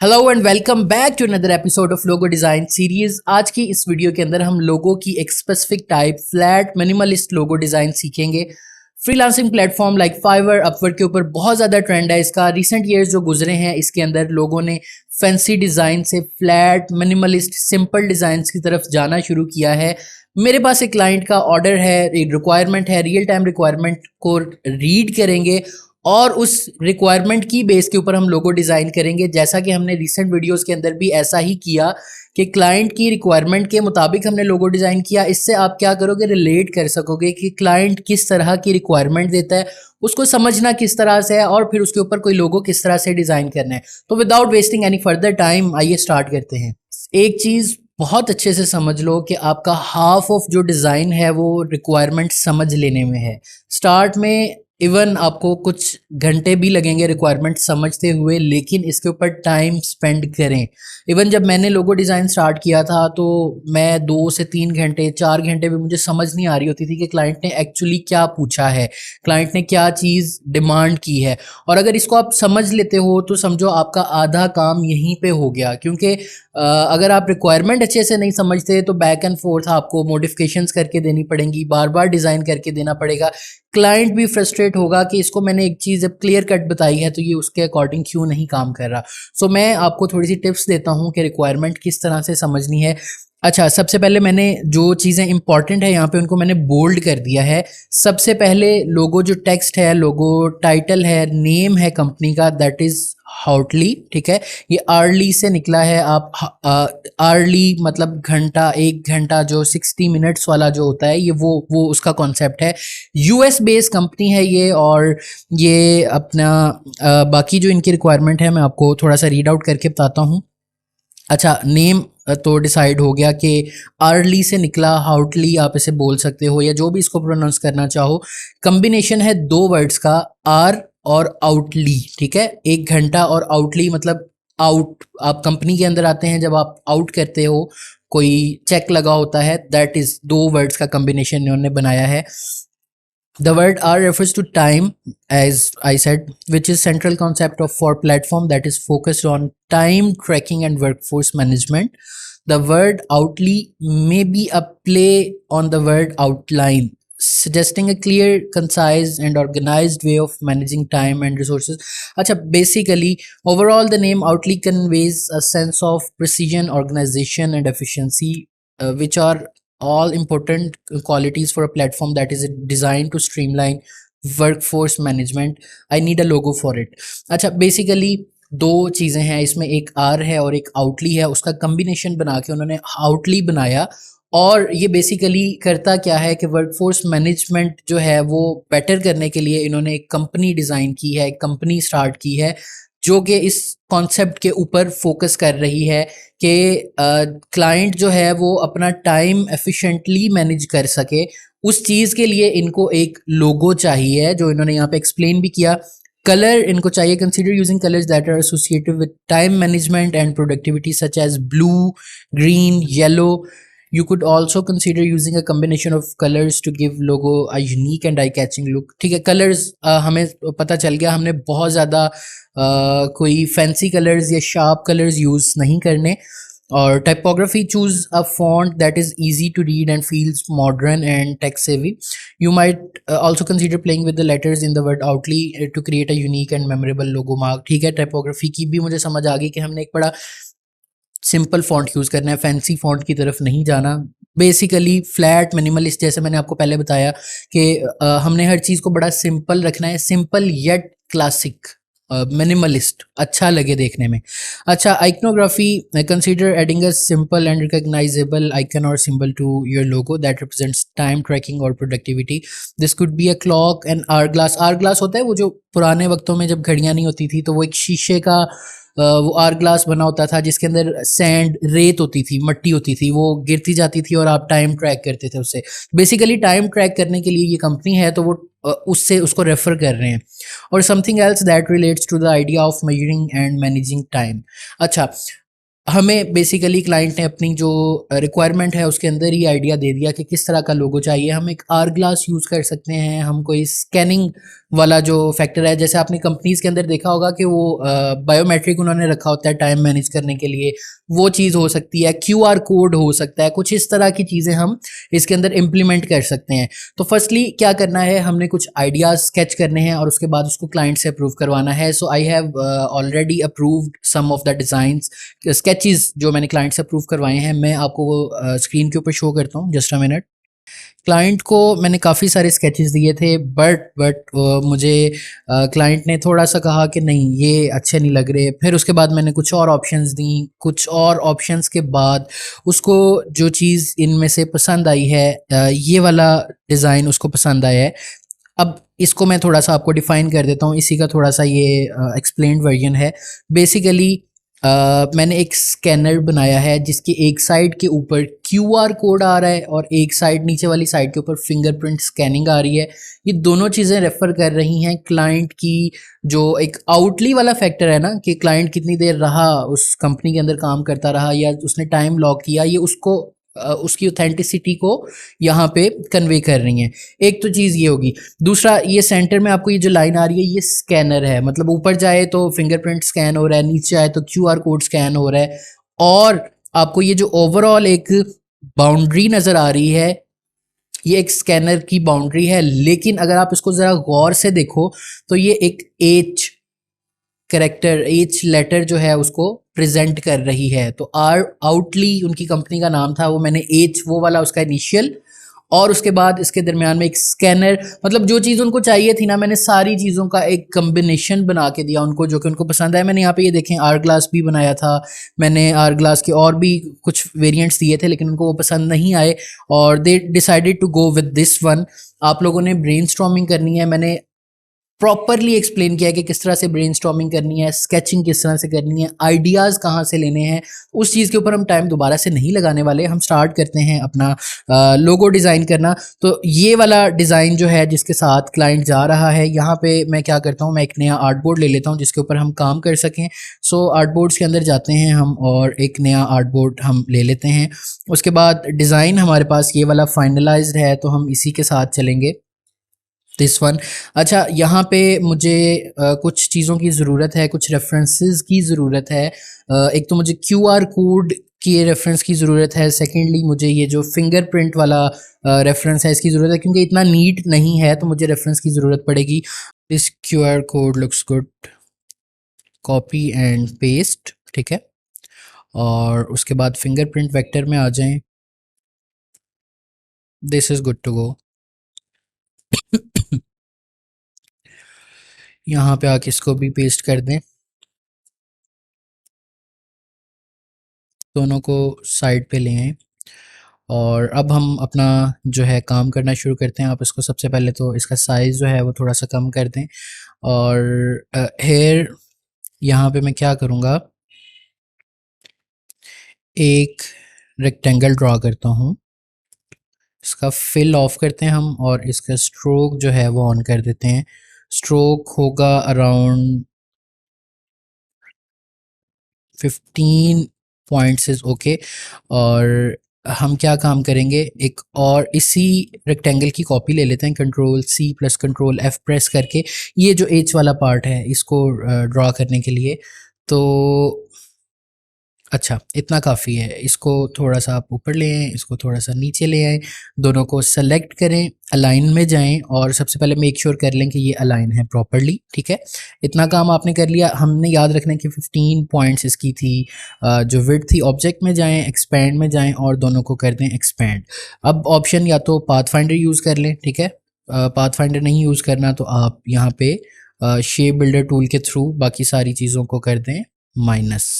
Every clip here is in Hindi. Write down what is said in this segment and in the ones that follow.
Hello and welcome back to another episode of logo design series. आज की इस वीडियो के अंदर हम लोगों की एक specific type flat minimalist logo design सीखेंगे। Freelancing platform like Fiverr, Upwork के ऊपर बहुत ज़्यादा ट्रेंड है इसका। रिसेंट ईयर्स जो गुजरे हैं इसके अंदर लोगों ने फैंसी डिज़ाइन से फ्लैट मिनिमलिस्ट सिंपल डिज़ाइन की तरफ जाना शुरू किया है। मेरे पास एक क्लाइंट का ऑर्डर है, एक रिक्वायरमेंट है, रियल टाइम रिक्वायरमेंट को रीड करेंगे और उस रिक्वायरमेंट की बेस के ऊपर हम लोगो डिज़ाइन करेंगे। जैसा कि हमने रिसेंट वीडियोस के अंदर भी ऐसा ही किया कि क्लाइंट की रिक्वायरमेंट के मुताबिक हमने लोगो डिज़ाइन किया। इससे आप क्या करोगे, रिलेट कर सकोगे कि क्लाइंट किस तरह की रिक्वायरमेंट देता है, उसको समझना किस तरह से है और फिर उसके ऊपर कोई लोगो किस तरह से डिज़ाइन करना है। तो without wasting any further time आइए स्टार्ट करते हैं। एक चीज़ बहुत अच्छे से समझ लो कि आपका हाफ ऑफ जो डिज़ाइन है वो रिक्वायरमेंट समझ लेने में है। स्टार्ट में इवन आपको कुछ घंटे भी लगेंगे रिक्वायरमेंट समझते हुए, लेकिन इसके ऊपर टाइम स्पेंड करें। इवन जब मैंने लोगो डिज़ाइन स्टार्ट किया था तो मैं 2 से 3 घंटे 4 घंटे भी मुझे समझ नहीं आ रही होती थी कि क्लाइंट ने एक्चुअली क्या पूछा है, क्लाइंट ने क्या चीज़ डिमांड की है। और अगर इसको आप समझ लेते हो तो समझो आपका आधा काम यहीं पे हो गया। क्योंकि अगर आप रिक्वायरमेंट अच्छे से नहीं समझते तो बैक एंड फोर्थ आपको मॉडिफिकेशंस करके देनी पड़ेंगी, बार बार डिज़ाइन करके देना पड़ेगा। क्लाइंट भी फ्रस्ट्रेट होगा कि इसको मैंने एक चीज़ जब क्लियर कट बताई है तो ये उसके अकॉर्डिंग क्यों नहीं काम कर रहा। सो मैं आपको थोड़ी सी टिप्स देता हूँ कि रिक्वायरमेंट किस तरह से समझनी है। अच्छा, सबसे पहले मैंने जो चीज़ें इंपॉर्टेंट है यहाँ पे उनको मैंने बोल्ड कर दिया है। सबसे पहले लोगो जो टेक्स्ट है, लोगो टाइटल है, नेम है कंपनी का, दैट इज़ हाउटली। ठीक है, ये अर्ली से निकला है। आप अर्ली मतलब घंटा, 1 घंटा, जो 60 मिनट्स वाला जो होता है ये वो उसका कॉन्सेप्ट है। यूएस बेस्ड कंपनी है ये। और ये अपना बाकी जो इनकी रिक्वायरमेंट है मैं आपको थोड़ा सा रीड आउट करके बताता हूँ। अच्छा, नेम तो डिसाइड हो गया कि अर्ली से निकला, हाउटली आप इसे बोल सकते हो या जो भी इसको प्रोनाउंस करना चाहो। कम्बिनेशन है 2 वर्ड्स का, आर और आउटली। ठीक है, 1 घंटा और आउटली मतलब आउट। आप कंपनी के अंदर आते हैं, जब आप आउट करते हो कोई चेक लगा होता है, दैट इज 2 वर्ड्स का कम्बिनेशन इन्होंने बनाया है। The word R refers to time, as I said, which is central concept of for platform that is focused on time tracking and workforce management. The word outly may be a play on the word outline, suggesting a clear, concise, and organized way of managing time and resources. Acha, basically, overall, the name outly conveys a sense of precision, organization, and efficiency, which are all important qualities for a platform that is designed to streamline workforce management. I need a logo for it. अच्छा, बेसिकली 2 चीज़ें हैं इसमें, एक आर है और एक आउटली है। उसका कम्बिनेशन बना के उन्होंने आउटली बनाया। और ये बेसिकली करता क्या है कि वर्कफोर्स मैनेजमेंट जो है वो बेटर करने के लिए इन्होंने एक कंपनी डिज़ाइन की है, एक कंपनी स्टार्ट की है जो कि इस कॉन्सेप्ट के ऊपर फोकस कर रही है कि क्लाइंट जो है वो अपना टाइम एफिशिएंटली मैनेज कर सके। उस चीज़ के लिए इनको एक लोगो चाहिए, जो इन्होंने यहाँ पे एक्सप्लेन भी किया। कलर इनको चाहिए, consider using colours that are associated with time management and productivity such as blue, green, yellow. You could also consider using a combination of colors to give logo a unique and eye-catching look. ठीक है, कलर्स हमें पता चल गया, हमने बहुत ज़्यादा कोई फैंसी कलर्स या शार्प कलर्स यूज़ नहीं करने। और typography, choose a font that is easy to read and feels modern and tech savvy. You might also consider playing with the letters in the word outly to create a unique and memorable logo mark. ठीक है, टाइपोग्राफी की भी मुझे समझ आ गई कि हमने एक बड़ा सिंपल फॉन्ट यूज़ करना है, फैंसी फॉन्ट की तरफ नहीं जाना। बेसिकली फ्लैट मिनिमलिस्ट, जैसे मैंने आपको पहले बताया कि हमने हर चीज़ को बड़ा सिंपल रखना है, सिंपल येट क्लासिक, मिनिमलिस्ट अच्छा लगे देखने में। अच्छा, iconography, consider adding a simple and recognisable icon और symbol to your logo that represents time tracking और productivity. This could be a clock and hourglass. Hourglass होता है वो जो पुराने वक्तों में जब घड़ियाँ नहीं होती थी तो वो एक शीशे का वो आर ग्लास बना होता था जिसके अंदर सैंड, रेत होती थी, मट्टी होती थी, वो गिरती जाती थी और आप टाइम ट्रैक करते थे उससे। बेसिकली टाइम ट्रैक करने के लिए ये कंपनी है, तो वो उससे उसको रेफर कर रहे हैं। और something else that relates to the idea of measuring and managing time. अच्छा, हमें बेसिकली क्लाइंट ने अपनी जो रिक्वायरमेंट है उसके अंदर ही आइडिया दे दिया कि किस तरह का लोगो चाहिए। हम एक आर ग्लास यूज़ कर सकते हैं, हम कोई स्कैनिंग वाला जो फैक्टर है, जैसे आपने कंपनीज़ के अंदर देखा होगा कि वो बायोमेट्रिक उन्होंने रखा होता है टाइम मैनेज करने के लिए, वो चीज़ हो सकती है, QR कोड हो सकता है, कुछ इस तरह की चीज़ें हम इसके अंदर इम्प्लीमेंट कर सकते हैं। तो फर्स्टली क्या करना है, हमने कुछ आइडियाज़ स्केच करने हैं और उसके बाद उसको क्लाइंट से अप्रूव करवाना है। So I have already approved some of the designs, sketches जो मैंने क्लाइंट से अप्रूव करवाए हैं। मैं आपको वो स्क्रीन के ऊपर शो करता हूँ, जस्ट अ मिनट। क्लाइंट को मैंने काफ़ी सारे स्केचेस दिए थे, बट मुझे क्लाइंट ने थोड़ा सा कहा कि नहीं ये अच्छे नहीं लग रहे। फिर उसके बाद मैंने कुछ और ऑप्शंस दी, कुछ और ऑप्शंस के बाद उसको जो चीज़ इनमें से पसंद आई है, ये वाला डिज़ाइन उसको पसंद आया है। अब इसको मैं थोड़ा सा आपको डिफाइन कर देता हूँ, इसी का थोड़ा सा ये एक्सप्लेन्ड वर्जन है। बेसिकली मैंने एक स्कैनर बनाया है जिसकी एक साइड के ऊपर QR कोड आ रहा है और एक साइड, नीचे वाली साइड के ऊपर फिंगरप्रिंट स्कैनिंग आ रही है। ये दोनों चीज़ें रेफ़र कर रही हैं क्लाइंट की जो एक आउटली वाला फैक्टर है ना, कि क्लाइंट कितनी देर रहा उस कंपनी के अंदर काम करता रहा या उसने टाइम लॉक किया, ये उसको उसकी ऑथेंटिसिटी को यहाँ पे कन्वे कर रही हैं। एक तो चीज़ ये होगी। दूसरा, ये सेंटर में आपको ये जो लाइन आ रही है ये स्कैनर है, मतलब ऊपर जाए तो फिंगरप्रिंट स्कैन हो रहा है, नीचे आए तो QR कोड स्कैन हो रहा है। और आपको ये जो ओवरऑल एक बाउंड्री नज़र आ रही है, ये एक स्कैनर की बाउंड्री है। लेकिन अगर आप इसको ज़रा गौर से देखो तो ये एक H करेक्टर, H लेटर जो है उसको प्रेजेंट कर रही है। तो आउटली उनकी कंपनी का नाम था, वो मैंने H वो वाला उसका इनिशियल, और उसके बाद इसके दरमियान में एक स्कैनर, मतलब जो चीज़ उनको चाहिए थी ना, मैंने सारी चीज़ों का एक कम्बिनेशन बना के दिया उनको जो कि उनको पसंद आया। मैंने यहाँ पे ये देखें आर ग्लास भी बनाया था, मैंने आर ग्लास के और भी कुछ वेरिएंट्स दिए थे लेकिन उनको वो पसंद नहीं आए और they decided to go with this one. आप लोगों ने ब्रेनस्टॉर्मिंग करनी है, मैंने प्रॉपरली एक्सप्लेन किया कि किस तरह से ब्रेनस्टॉर्मिंग करनी है, स्केचिंग किस तरह से करनी है, आइडियाज़ कहाँ से लेने हैं। उस चीज़ के ऊपर हम टाइम दोबारा से नहीं लगाने वाले, हम स्टार्ट करते हैं अपना लोगो डिज़ाइन करना। तो ये वाला डिज़ाइन जो है जिसके साथ क्लाइंट जा रहा है, यहाँ पे मैं क्या करता हूँ, मैं एक नया आर्ट बोर्ड ले लेता हूँ जिसके ऊपर हम काम कर सकें। सो आर्ट बोर्ड्स के अंदर जाते हैं हम और एक नया आर्ट बोर्ड हम ले लेते हैं। उसके बाद डिज़ाइन हमारे पास ये वाला फाइनलाइज्ड है तो हम इसी के साथ चलेंगे, दिस वन। अच्छा, यहाँ पे मुझे कुछ चीज़ों की ज़रूरत है, कुछ रेफरेंसेस की ज़रूरत है। एक तो मुझे QR कोड की रेफरेंस की ज़रूरत है, सेकेंडली मुझे ये जो फिंगरप्रिंट वाला रेफरेंस है इसकी ज़रूरत है, क्योंकि इतना नीट नहीं है तो मुझे रेफरेंस की ज़रूरत पड़ेगी। This QR code looks good, copy and paste, ठीक है। और उसके बाद फिंगरप्रिंट वेक्टर में आ जाएं, this is good to go. यहाँ पे आके इसको भी पेस्ट कर दें, दोनों को साइड पे ले आएं और अब हम अपना जो है काम करना शुरू करते हैं। आप इसको सबसे पहले तो इसका साइज़ जो है वो थोड़ा सा कम कर दें और हेयर यहाँ पे मैं क्या करूँगा, एक रेक्टेंगल ड्रॉ करता हूँ, इसका फिल ऑफ करते हैं हम और इसका स्ट्रोक जो है वो ऑन कर देते हैं। स्ट्रोक होगा अराउंड 15 पॉइंट्स इज़ ओके। और हम क्या काम करेंगे, एक और इसी रेक्टेंगल की कॉपी ले लेते हैं, Ctrl+C प्लस Ctrl+F प्रेस करके, ये जो H वाला पार्ट है इसको ड्रॉ करने के लिए। तो अच्छा, इतना काफ़ी है, इसको थोड़ा सा आप ऊपर ले आएँ, इसको थोड़ा सा नीचे ले आएँ, दोनों को सेलेक्ट करें, अलाइन में जाएं और सबसे पहले मेक श्योर कर लें कि ये अलाइन है प्रॉपरली, ठीक है। इतना काम आपने कर लिया। हमने याद रखना है कि 15 पॉइंट्स इसकी थी। जो विड्थ थी, ऑब्जेक्ट में जाएं, एक्सपैंड में जाएं और दोनों को कर दें एक्सपैंड। अब ऑप्शन या तो पाथ फाइंडर यूज़ कर लें, ठीक है। पाथ फाइंडर नहीं यूज़ करना तो आप यहाँ पे शेप बिल्डर टूल के थ्रू बाकी सारी चीज़ों को कर दें माइनस।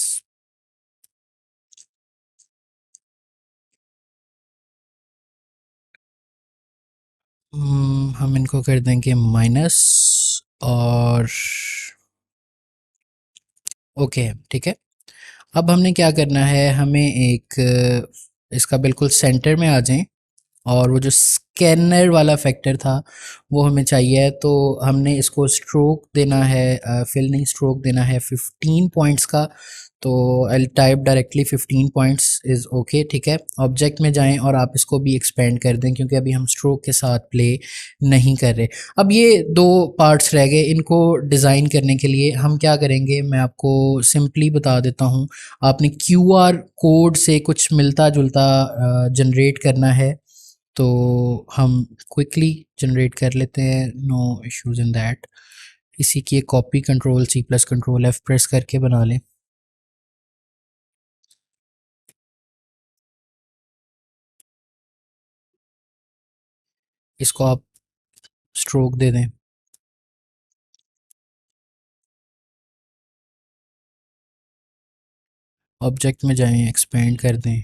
हम इनको कर देंगे माइनस और ओके, ठीक है। अब हमने क्या करना है, हमें एक इसका बिल्कुल सेंटर में आ जाएं और वो जो स्कैनर वाला फैक्टर था वो हमें चाहिए है। तो हमने इसको स्ट्रोक देना है, फिल नहीं, स्ट्रोक देना है 15 पॉइंट्स का। तो I type directly 15 points is okay, ठीक है। ऑब्जेक्ट में जाएं और आप इसको भी एक्सपेंड कर दें क्योंकि अभी हम स्ट्रोक के साथ प्ले नहीं कर रहे। अब ये दो पार्ट्स रह गए, इनको डिज़ाइन करने के लिए हम क्या करेंगे मैं आपको सिंपली बता देता हूँ। आपने क्यूआर कोड से कुछ मिलता जुलता जनरेट करना है, तो हम क्विकली जनरेट कर लेते हैं, नो इश्यूज इन दैट। इसी की एक copy control C plus control F press करके बना लें। इसको आप स्ट्रोक दे दें। ऑब्जेक्ट में जाएं, एक्सपेंड कर दें।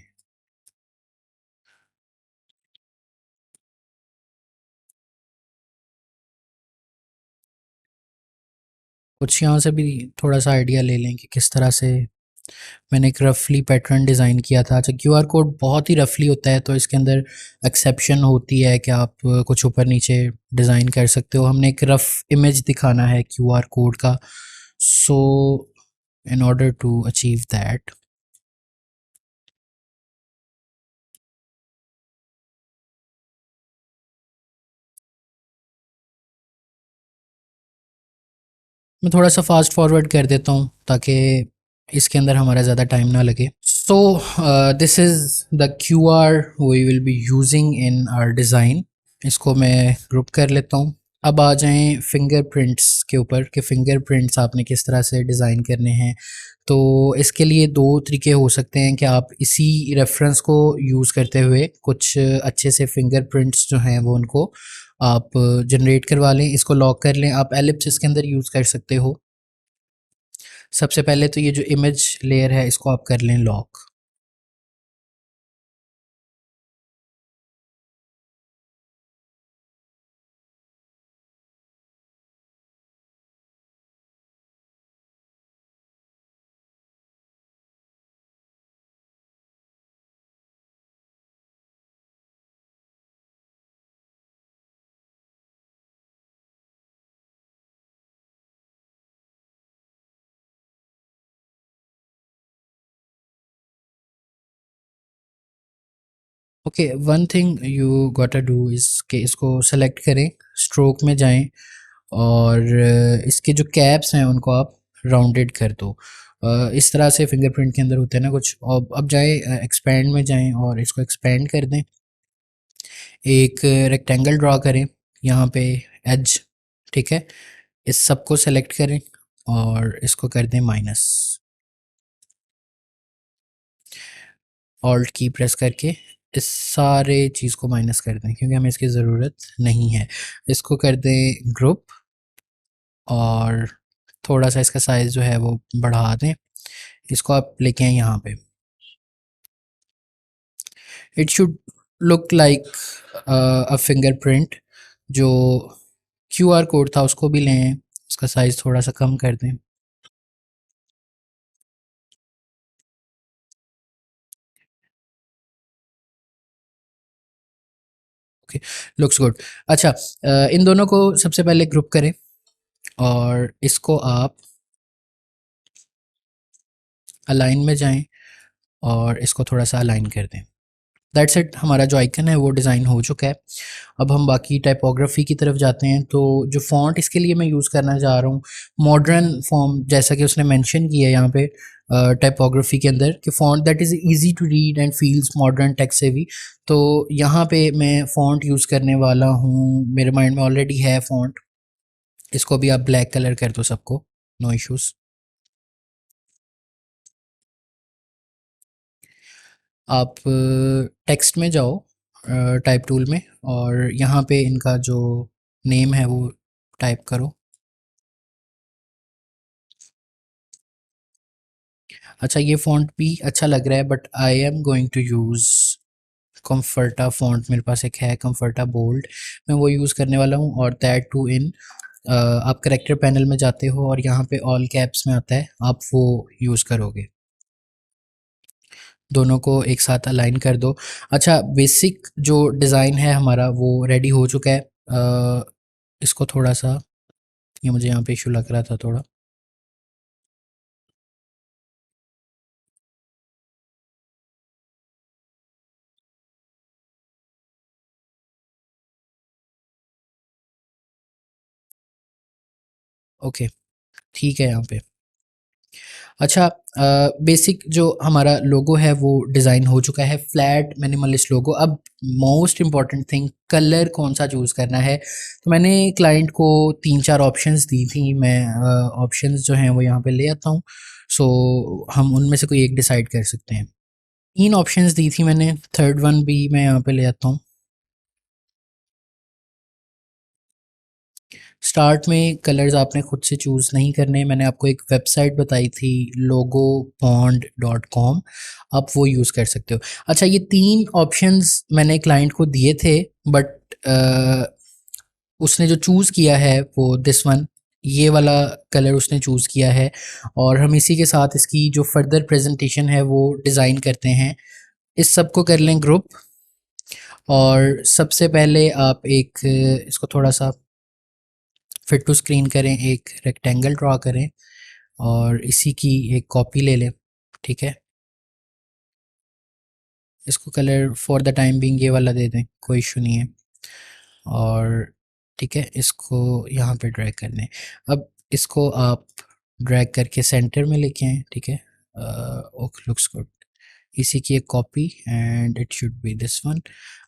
कुछ यहाँ से भी थोड़ा सा आइडिया ले लें कि किस तरह से मैंने एक रफली पैटर्न डिज़ाइन किया था। अच्छा, क्यूआर कोड बहुत ही रफली होता है तो इसके अंदर एक्सेप्शन होती है कि आप कुछ ऊपर नीचे डिज़ाइन कर सकते हो। हमने एक रफ इमेज दिखाना है क्यूआर कोड का, so in order to achieve that मैं थोड़ा सा फास्ट फॉरवर्ड कर देता हूँ ताकि इसके अंदर हमारा ज़्यादा टाइम ना लगे। So this is the Q R we will be using in our design. इसको मैं ग्रुप कर लेता हूँ। अब आ जाएं फिंगरप्रिंट्स के ऊपर कि फिंगरप्रिंट्स आपने किस तरह से डिज़ाइन करने हैं। तो इसके लिए दो तरीके हो सकते हैं कि आप इसी रेफरेंस को यूज़ करते हुए कुछ अच्छे से फिंगरप्रिंट्स जो हैं वो उनको आप जनरेट करवा लें, इसको लॉक कर लें। आप एलिप्स इसके अंदर यूज़ कर सकते हो। सबसे पहले तो ये जो इमेज लेयर है इसको आप कर लें lock. Okay, one thing you गोटा डू इज़ कि इसको सेलेक्ट करें, स्ट्रोक में जाएं और इसके जो कैप्स हैं उनको आप राउंडेड कर दो। इस तरह से फिंगरप्रिंट के अंदर होते हैं ना कुछ। अब जाए एक्सपेंड में जाएं और इसको एक्सपेंड कर दें। एक रेक्टेंगल ड्रा करें यहाँ पे, एज, ठीक है। इस सब को सेलेक्ट करें और इसको कर दें माइनस। ऑल्ट की प्रेस करके इस सारे चीज़ को माइनस कर दें क्योंकि हमें इसकी ज़रूरत नहीं है। इसको कर दें ग्रुप और थोड़ा सा इसका साइज़ जो है वो बढ़ा दें। इसको आप लेके आए यहाँ पे। It should look like a fingerprint. जो क्यूआर कोड था उसको भी लें, उसका साइज़ थोड़ा सा कम कर दें। Okay, looks good. अच्छा, इन दोनों को सबसे पहले ग्रुप करें और इसको आप अलाइन में जाएं और इसको थोड़ा सा अलाइन कर दें। दैट्स इट, हमारा जो आइकन है वो डिज़ाइन हो चुका है। अब हम बाकी टाइपोग्राफी की तरफ जाते हैं। तो जो फ़ॉन्ट इसके लिए मैं यूज़ करना चाह रहा हूँ, मॉडर्न फॉर्म, जैसा कि उसने मेंशन किया है यहाँ पे टाइपोग्राफी के अंदर कि font that is easy to read and feels modern tech से भी। तो यहाँ पे मैं फ़ॉन्ट यूज़ करने वाला हूँ, मेरे माइंड में ऑलरेडी है फ़ॉन्ट। इसको भी आप ब्लैक कलर कर दो सबको, नो इश्यूज़। आप टेक्स्ट में जाओ, टाइप टूल में, और यहाँ पे इनका जो नेम है वो टाइप करो। अच्छा, ये फ़ॉन्ट भी अच्छा लग रहा है but I am going to use Comfortaa font. मेरे पास एक है कम्फर्टा बोल्ड, मैं वो यूज़ करने वाला हूँ। और दैट टू इन आप करेक्टर पैनल में जाते हो और यहाँ पे ऑल कैप्स में आता है, आप वो यूज़ करोगे। दोनों को एक साथ अलाइन कर दो। अच्छा, बेसिक जो डिज़ाइन है हमारा वो रेडी हो चुका है। इसको थोड़ा सा, ये मुझे यहाँ पे इशू लग रहा था थोड़ा। ओके, ठीक है यहाँ पे। अच्छा, बेसिक जो हमारा लोगो है वो डिज़ाइन हो चुका है, फ्लैट मिनिमलिस्ट लोगो। अब मोस्ट इम्पॉर्टेंट थिंग, कलर कौन सा चूज़ करना है। तो मैंने क्लाइंट को 3-4 ऑप्शंस दी थी, मैं ऑप्शंस जो हैं वो यहाँ पे ले आता हूँ। सो हम उनमें से कोई एक डिसाइड कर सकते हैं। 3 ऑप्शंस दी थी मैंने, थर्ड वन भी मैं यहाँ पे ले आता हूँ। स्टार्ट में कलर्स आपने खुद से चूज़ नहीं करने, मैंने आपको एक वेबसाइट बताई थी logopond.com, आप वो यूज़ कर सकते हो। अच्छा, ये 3 ऑप्शंस मैंने क्लाइंट को दिए थे, बट उसने जो चूज़ किया है वो दिस वन, ये वाला कलर उसने चूज़ किया है। और हम इसी के साथ इसकी जो फर्दर प्रेजेंटेशन है वो डिज़ाइन करते हैं। इस सब को कर लें ग्रुप, और सबसे पहले आप एक इसको थोड़ा सा फिट टू स्क्रीन करें, एक रेक्टेंगल ड्रा करें और इसी की एक कॉपी ले लें, ठीक है। इसको colour for the time being ये वाला दे दें, कोई इशू नहीं है। और ठीक है, इसको यहाँ पे ड्रैग कर लें। अब इसको आप ड्रैग करके सेंटर में लेके आएँ, ठीक है। Okay, looks good. इसी की एक copy and it should be this one.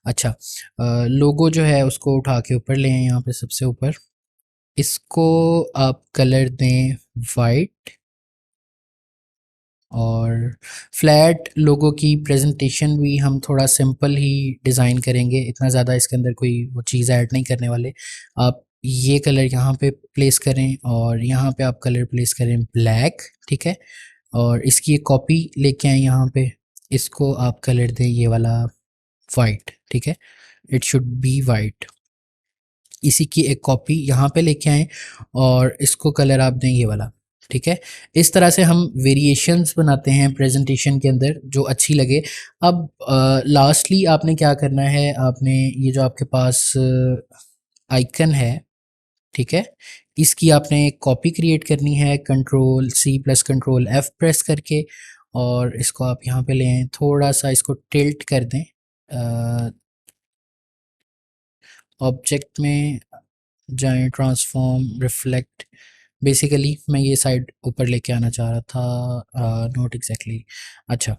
अच्छा, लोगो जो है उसको उठा के ऊपर ले आए, यहाँ पे सबसे ऊपर। इसको आप कलर दें वाइट, और फ्लैट लोगो की प्रेजेंटेशन भी हम थोड़ा सिंपल ही डिज़ाइन करेंगे, इतना ज़्यादा इसके अंदर कोई वो चीज़ ऐड नहीं करने वाले। आप ये कलर यहाँ पे प्लेस करें और यहाँ पे आप कलर प्लेस करें ब्लैक, ठीक है। और इसकी एक कॉपी लेके आए यहाँ पे, इसको आप कलर दें ये वाला वाइट, ठीक है। It should be white. इसी की एक कॉपी यहाँ पे लेके आएँ और इसको कलर आप दें ये वाला, ठीक है। इस तरह से हम वेरिएशंस बनाते हैं प्रेजेंटेशन के अंदर जो अच्छी लगे। अब लास्टली आपने क्या करना है, आपने ये जो आपके पास आइकन है, ठीक है, इसकी आपने एक कॉपी क्रिएट करनी है, Ctrl+C+Ctrl+F प्रेस करके, और इसको आप यहाँ पे ले आएँ, थोड़ा सा इसको टिल्ट कर दें ऑब्जेक्ट में जाएं, ट्रांसफॉर्म, रिफ्लेक्ट। बेसिकली मैं ये साइड ऊपर लेके आना चाह रहा था, नॉट एग्जैक्टली। अच्छा,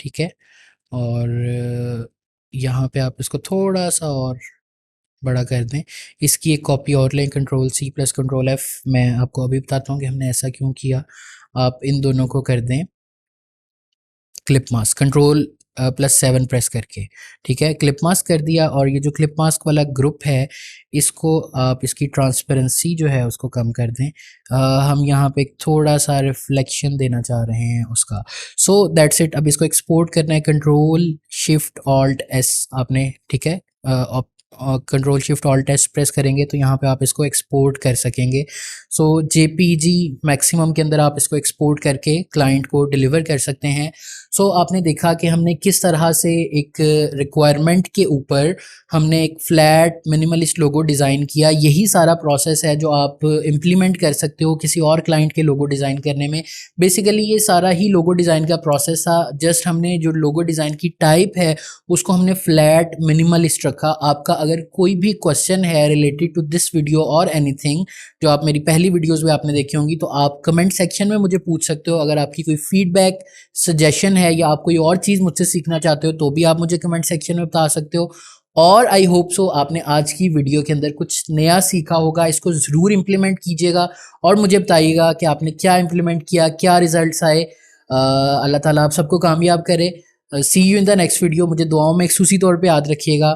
ठीक है। और यहाँ पे आप इसको थोड़ा सा और बड़ा कर दें। इसकी एक कॉपी और लें, Ctrl+C+Ctrl+F। मैं आपको अभी बताता हूँ कि हमने ऐसा क्यों किया। आप इन दोनों को कर दें क्लिप मास्क, Ctrl+7 प्रेस करके, ठीक है। क्लिप मास्क कर दिया, और ये जो क्लिप मास्क वाला ग्रुप है, इसको आप इसकी ट्रांसपेरेंसी जो है उसको कम कर दें। हम यहाँ पे एक थोड़ा सा रिफ्लेक्शन देना चाह रहे हैं उसका। So that's it. अब इसको एक्सपोर्ट करना है, Ctrl+Shift+Alt+S आपने, ठीक है। Ctrl+Shift+Alt+S प्रेस करेंगे तो यहाँ पे आप इसको एक्सपोर्ट कर सकेंगे। सो JPG मैक्सिमम के अंदर आप इसको एक्सपोर्ट करके क्लाइंट को डिलीवर कर सकते हैं। सो आपने देखा कि हमने किस तरह से एक रिक्वायरमेंट के ऊपर हमने एक फ्लैट मिनिमलिस्ट लोगो डिज़ाइन किया। यही सारा प्रोसेस है जो आप इम्प्लीमेंट कर सकते हो किसी और क्लाइंट के लोगो डिज़ाइन करने में। बेसिकली ये सारा ही लोगो डिज़ाइन का प्रोसेस था, जस्ट हमने जो लोगो डिज़ाइन की टाइप है उसको हमने फ्लैट मिनिमलिस्ट रखा। आपका अगर कोई भी क्वेश्चन है रिलेटेड टू दिस वीडियो और एनीथिंग जो आप मेरी पहली वीडियोस में आपने देखी होंगी, तो आप कमेंट सेक्शन में मुझे पूछ सकते हो। अगर आपकी कोई फीडबैक, सजेशन है, या आप कोई और चीज़ मुझसे सीखना चाहते हो, तो भी आप मुझे कमेंट सेक्शन में बता सकते हो। और आई होप सो आपने आज की वीडियो के अंदर कुछ नया सीखा होगा। इसको ज़रूर इम्प्लीमेंट कीजिएगा और मुझे बताइएगा कि आपने क्या इम्प्लीमेंट किया, क्या रिजल्ट्स आए। अल्लाह ताला आप सबको कामयाब करे। See you in the next video. मुझे दुआओं में एक सूसी तौर पे याद रखिएगा।